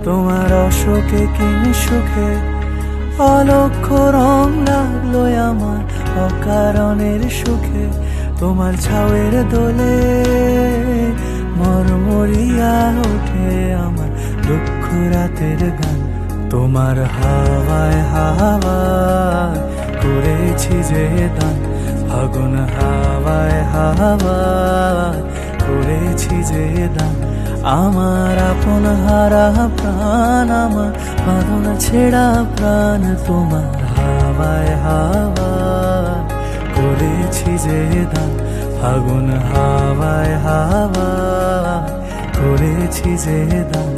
তোমার অশোকে কিনি সুখে অলক্ষ্য রং লাগলো আমার অকারণের সুখে। তোমার ছাউয়ের দোলে মরমরিয়া ওঠে আমার দুঃখ রাতের গান। তোমার হাওয়ায় হাওয়ায় করেছি যে দান, ফাগুন হাওয়ায় হাওয়ায় করেছি যে দান। আমার আপন হারা প্রাণ, আমার বাঁধন ছেঁড়া প্রাণ, তোমার হাওয়ায় হাওয়ায় করেছি যে দান, ফাগুন হাওয়ায় হাওয়ায় করেছি যে দান।